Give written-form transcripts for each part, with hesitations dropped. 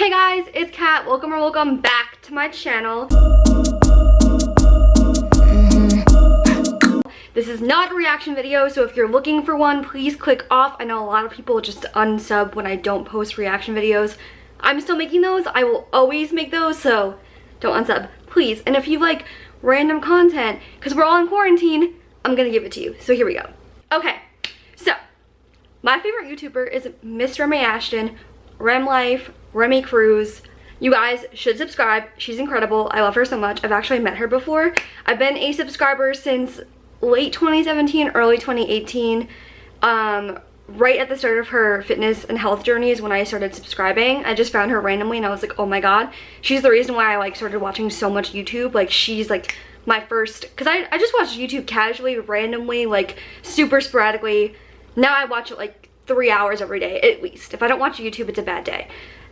Hey guys, it's Kat. Welcome back to my channel. This is not a reaction video, so if you're looking for one, please click off. I know a lot of people just unsub when I don't post reaction videos. I'm still making those. I will always make those, so don't unsub, please. And if you like random content, because we're all in quarantine, I'm gonna give it to you. So here we go. Okay, so my favorite YouTuber is Miss Remy Ashton, Rem Life, Remy Cruz. You guys should subscribe. She's incredible. I love her so much. I've actually met her before. I've been a subscriber since late 2017, early 2018. Right at the start of her fitness and health journey is when I started subscribing. I just found her randomly and I was like, oh my god. She's the reason why I started watching so much YouTube. Like, she's like my first, because I just watched YouTube casually, randomly, like super sporadically. Now I watch it like 3 hours every day at least. If I don't watch YouTube, it's a bad day.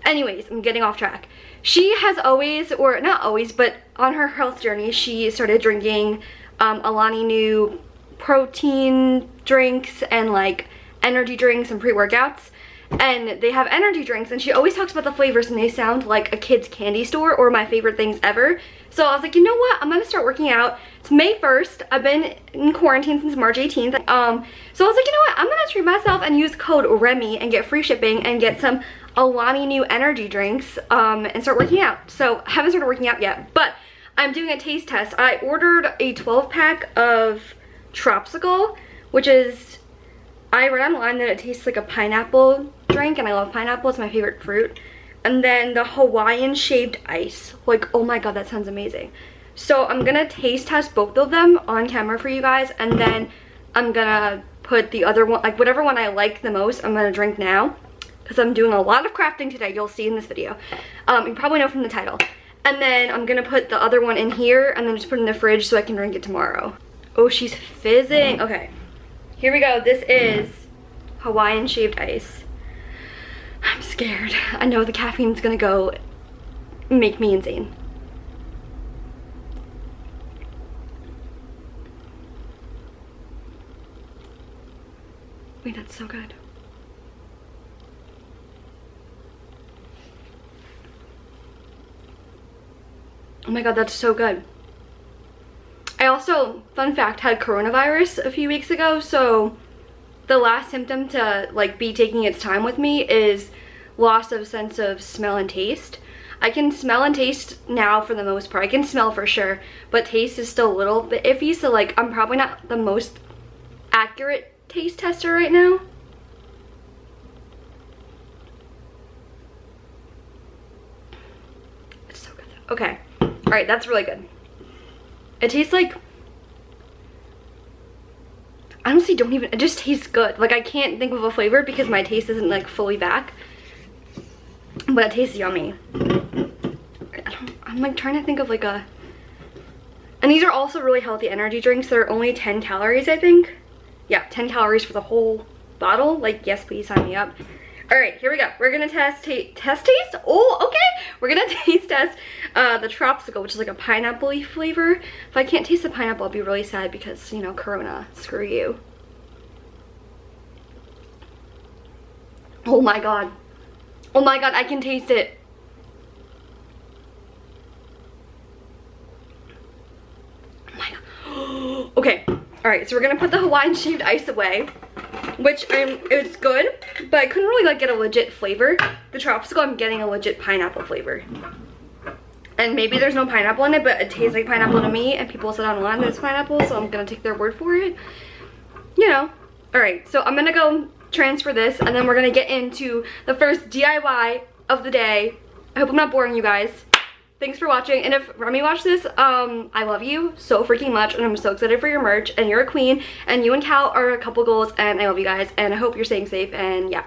Anyways, I'm getting off track. She has always, or not always, but on her health journey, she started drinking ALANI new protein drinks and like energy drinks and pre-workouts. And they have energy drinks and she always talks about the flavors and they sound like a kid's candy store or my favorite things ever. So I was like, you know what? I'm gonna start working out. It's May 1st. I've been in quarantine since March 18th. So I was like, you know what? I'm gonna treat myself and use code REMY and get free shipping and get some ALANI new energy drinks and start working out. So I haven't started working out yet, but I'm doing a taste test. I ordered a 12-pack of Tropsicle, which is, I read online that it tastes like a pineapple drink and I love pineapple. It's my favorite fruit. And then the Hawaiian Shaved Ice. Like, oh my god, that sounds amazing. So I'm gonna taste test both of them on camera for you guys, and then I'm gonna put the other one, like whatever one I like the most, I'm gonna drink now. Because I'm doing a lot of crafting today, you'll see in this video. You probably know from the title. And then I'm gonna put the other one in here and then just put it in the fridge so I can drink it tomorrow. Oh, she's fizzing. Okay, here we go. This is Hawaiian Shaved Ice. I'm scared. I know the caffeine's gonna go make me insane. Wait, that's so good. Oh my god, that's so good. I also, fun fact, had coronavirus a few weeks ago, so the last symptom to like be taking its time with me is loss of sense of smell and taste. I can smell and taste now for the most part. I can smell for sure, but taste is still a little bit iffy, so like I'm probably not the most accurate taste tester right now. It's so good. Okay. Alright, that's really good. It tastes like, I honestly don't even, it just tastes good. Like, I can't think of a flavor because my taste isn't like fully back, but it tastes yummy. I'm like trying to think of like a, and these are also really healthy energy drinks. They're only 10 calories, I think. Yeah, 10 calories for the whole bottle. Like, yes, please sign me up. All right, here we go. We're gonna taste? Oh, okay. We're gonna taste test the Tropsicle, which is like a pineapple-y flavor. If I can't taste the pineapple, I'll be really sad because, you know, Corona, screw you. Oh my god. Oh my god, I can taste it. Oh my god. Okay, all right, so we're gonna put the Hawaiian Shaved Ice away, which it's good, but I couldn't really like get a legit flavor. The Tropsicle, I'm getting a legit pineapple flavor. And maybe there's no pineapple in it, but it tastes like pineapple to me, and people said online that it's pineapple, so I'm gonna take their word for it. You know. Alright, so I'm gonna go transfer this, and then we're gonna get into the first DIY of the day. I hope I'm not boring you guys. Thanks for watching, and if Remy watched this, I love you so freaking much, and I'm so excited for your merch, and you're a queen, and you and Cal are a couple goals, and I love you guys, and I hope you're staying safe, and yeah,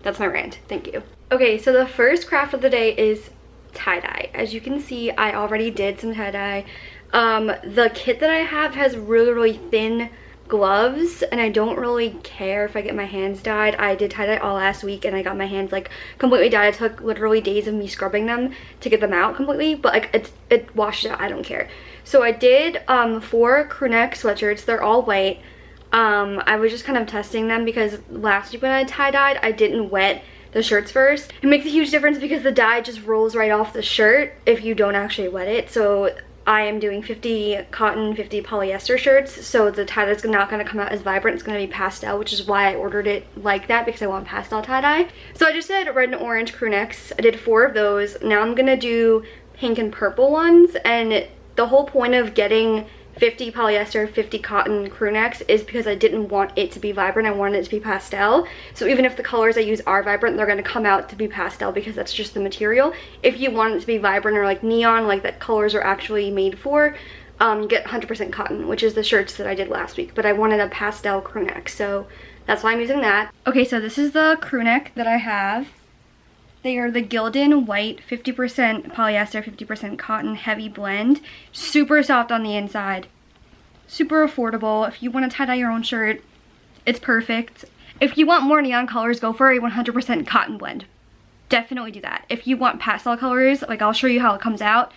that's my rant. Thank you. Okay, so the first craft of the day is tie-dye. As you can see, I already did some tie-dye. The kit that I have has really thin gloves, and I don't really care if I get my hands dyed. I did tie-dye all last week and I got my hands like completely dyed. It took literally days of me scrubbing them to get them out completely, but like it washed out. I don't care. So I did 4 crew neck sweatshirts. They're all white. I was just kind of testing them because last week when I tie-dyed, I didn't wet the shirts first. It makes a huge difference because the dye just rolls right off the shirt if you don't actually wet it. So I am doing 50 cotton, 50 polyester shirts, so the tie-dye is not going to come out as vibrant. It's going to be pastel, which is why I ordered it like that, because I want pastel tie-dye. So I just did red and orange crew necks. I did 4 of those. Now I'm going to do pink and purple ones, and the whole point of getting 50 polyester, 50 cotton crew necks is because I didn't want it to be vibrant. I wanted it to be pastel. So even if the colors I use are vibrant, they're going to come out to be pastel because that's just the material. If you want it to be vibrant or like neon, like that colors are actually made for, you get 100% cotton, which is the shirts that I did last week. But I wanted a pastel crew neck, so that's why I'm using that. Okay, so this is the crew neck that I have. They are the Gildan white, 50% polyester, 50% cotton, heavy blend. Super soft on the inside. Super affordable. If you want to tie-dye your own shirt, it's perfect. If you want more neon colors, go for a 100% cotton blend. Definitely do that. If you want pastel colors, like I'll show you how it comes out,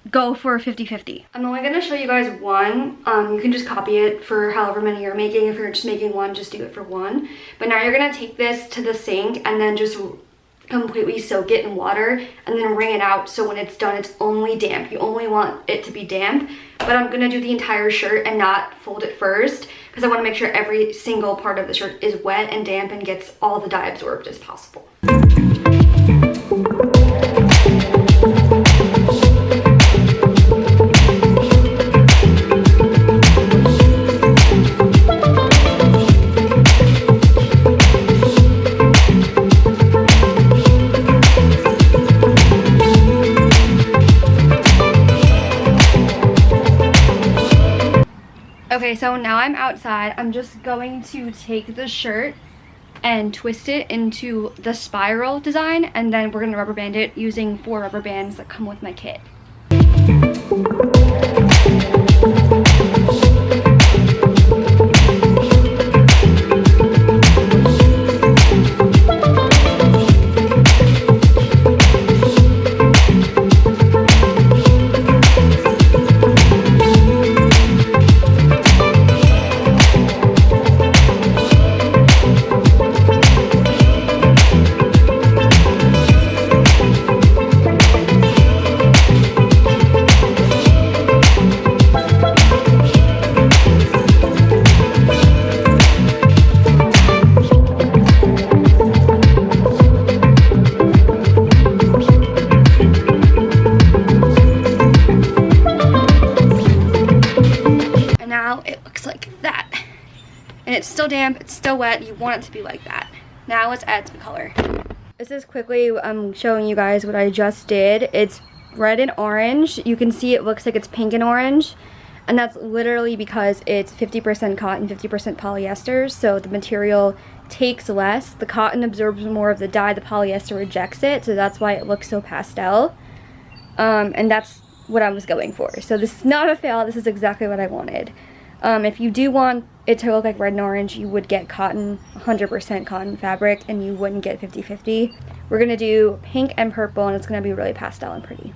go for 50-50. I'm only going to show you guys one. You can just copy it for however many you're making. If you're just making one, just do it for one. But now you're going to take this to the sink and then just completely soak it in water and then wring it out, so when it's done it's only damp. You only want it to be damp. But I'm gonna do the entire shirt and not fold it first because I want to make sure every single part of the shirt is wet and damp and gets all the dye absorbed as possible. Okay, so now I'm outside. I'm just going to take the shirt and twist it into the spiral design, and then we're going to rubber band it using 4 rubber bands that come with my kit. It's still damp, it's still wet, you want it to be like that. Now let's add some color. This is quickly showing you guys what I just did. It's red and orange. You can see it looks like it's pink and orange, and that's literally because it's 50% cotton, 50% polyester, so the material takes less. The cotton absorbs more of the dye, the polyester rejects it, so that's why it looks so pastel. And that's what I was going for. So this is not a fail, this is exactly what I wanted. If you do want it to look like red and orange, you would get cotton, 100% cotton fabric, and you wouldn't get 50-50. We're going to do pink and purple, and it's going to be really pastel and pretty.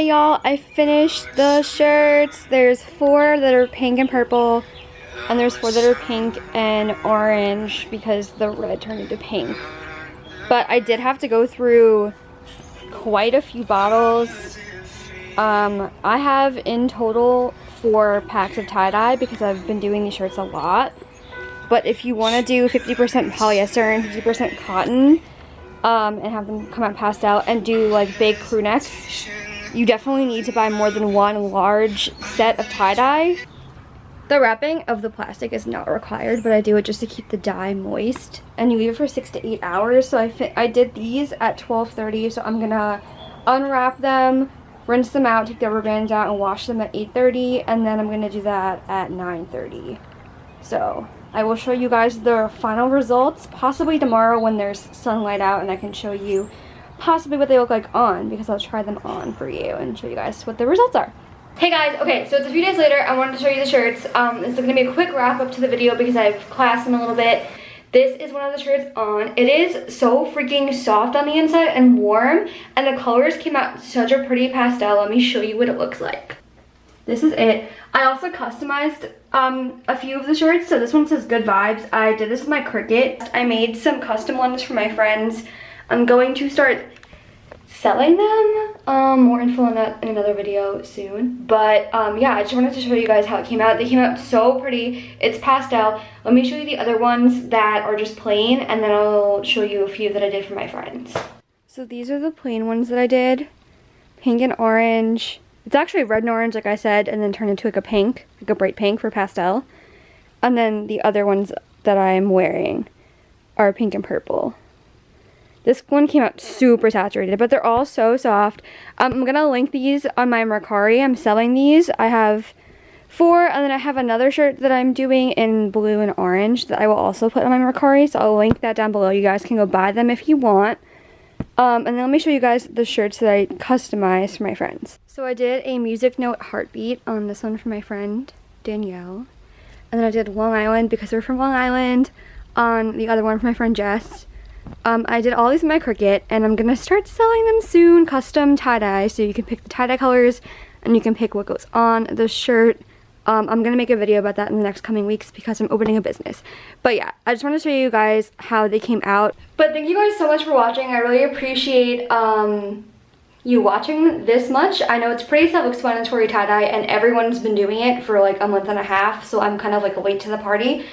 Okay, y'all, I finished the shirts. There's 4 that are pink and purple, and there's 4 that are pink and orange because the red turned into pink. But I did have to go through quite a few bottles. I have in total 4 packs of tie-dye because I've been doing these shirts a lot. But if you want to do 50% polyester and 50% cotton, and have them come out pastel and do like big crew necks, you definitely need to buy more than 1 large set of tie-dye. The wrapping of the plastic is not required, but I do it just to keep the dye moist. And you leave it for 6 to 8 hours. So I did these at 12:30, so I'm gonna unwrap them, rinse them out, take the rubber bands out, and wash them at 8:30, and then I'm gonna do that at 9:30. So I will show you guys the final results, possibly tomorrow when there's sunlight out, and I can show you possibly what they look like on, because I'll try them on for you and show you guys what the results are. Hey guys, okay, so it's a few days later. I wanted to show you the shirts. This is gonna be a quick wrap up to the video because I've classed them a little bit. This is one of the shirts on. It is so freaking soft on the inside and warm, and the colors came out such a pretty pastel. Let me show you what it looks like. This is it. I also customized a few of the shirts. So this one says good vibes. I did this with my Cricut. I made some custom ones for my friends. I'm going to start selling them. More info on that in another video soon. But yeah, I just wanted to show you guys how it came out. They came out so pretty. It's pastel. Let me show you the other ones that are just plain, and then I'll show you a few that I did for my friends. So these are the plain ones that I did. Pink and orange. It's actually red and orange, like I said, and then turned into like a pink, like a bright pink for pastel. And then the other ones that I'm wearing are pink and purple. This one came out super saturated, but they're all so soft. I'm gonna link these on my Mercari. I'm selling these. I have 4, and then I have another shirt that I'm doing in blue and orange that I will also put on my Mercari, so I'll link that down below. You guys can go buy them if you want. And then let me show you guys the shirts that I customized for my friends. So I did a music note heartbeat on this one for my friend Danielle, and then I did Long Island because we're from Long Island on the other one for my friend Jess. I did all these in my Cricut, and I'm gonna start selling them soon, custom tie-dye, so you can pick the tie-dye colors and you can pick what goes on the shirt. I'm gonna make a video about that in the next coming weeks because I'm opening a business. But yeah, I just want to show you guys how they came out. But thank you guys so much for watching. I really appreciate you watching this much. I know it's pretty self-explanatory tie-dye, and everyone's been doing it for like a month and a half, so I'm kind of like late to the party.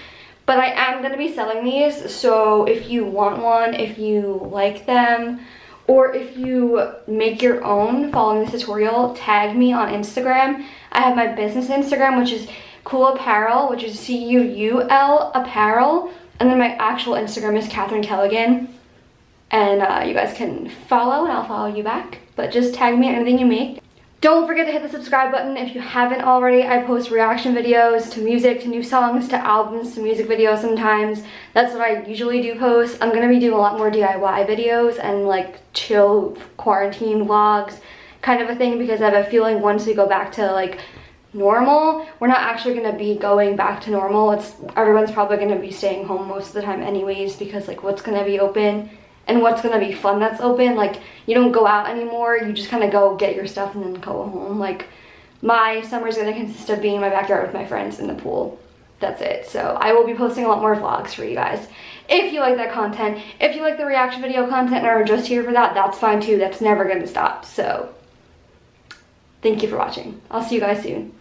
But I am gonna be selling these, so if you want one, if you like them, or if you make your own following this tutorial, tag me on Instagram. I have my business Instagram, which is Cool Apparel, which is C-U-U-L Apparel. And then my actual Instagram is Catherine Keleghan. And you guys can follow, and I'll follow you back. But just tag me on anything you make. Don't forget to hit the subscribe button if you haven't already. I post reaction videos to music, to new songs, to albums, to music videos sometimes. That's what I usually do post. I'm gonna be doing a lot more DIY videos and like chill quarantine vlogs kind of a thing, because I have a feeling once we go back to like normal, we're not actually gonna be going back to normal. Everyone's probably gonna be staying home most of the time anyways, because like what's gonna be open and what's gonna be fun that's open, like you don't go out anymore, you just kind of go get your stuff and then go home. Like my summer's gonna consist of being in my backyard with my friends in the pool. That's it. So I will be posting a lot more vlogs for you guys. If you like that content, if you like the reaction video content and are just here for that, that's fine too. That's never gonna stop. So thank you for watching. I'll see you guys soon.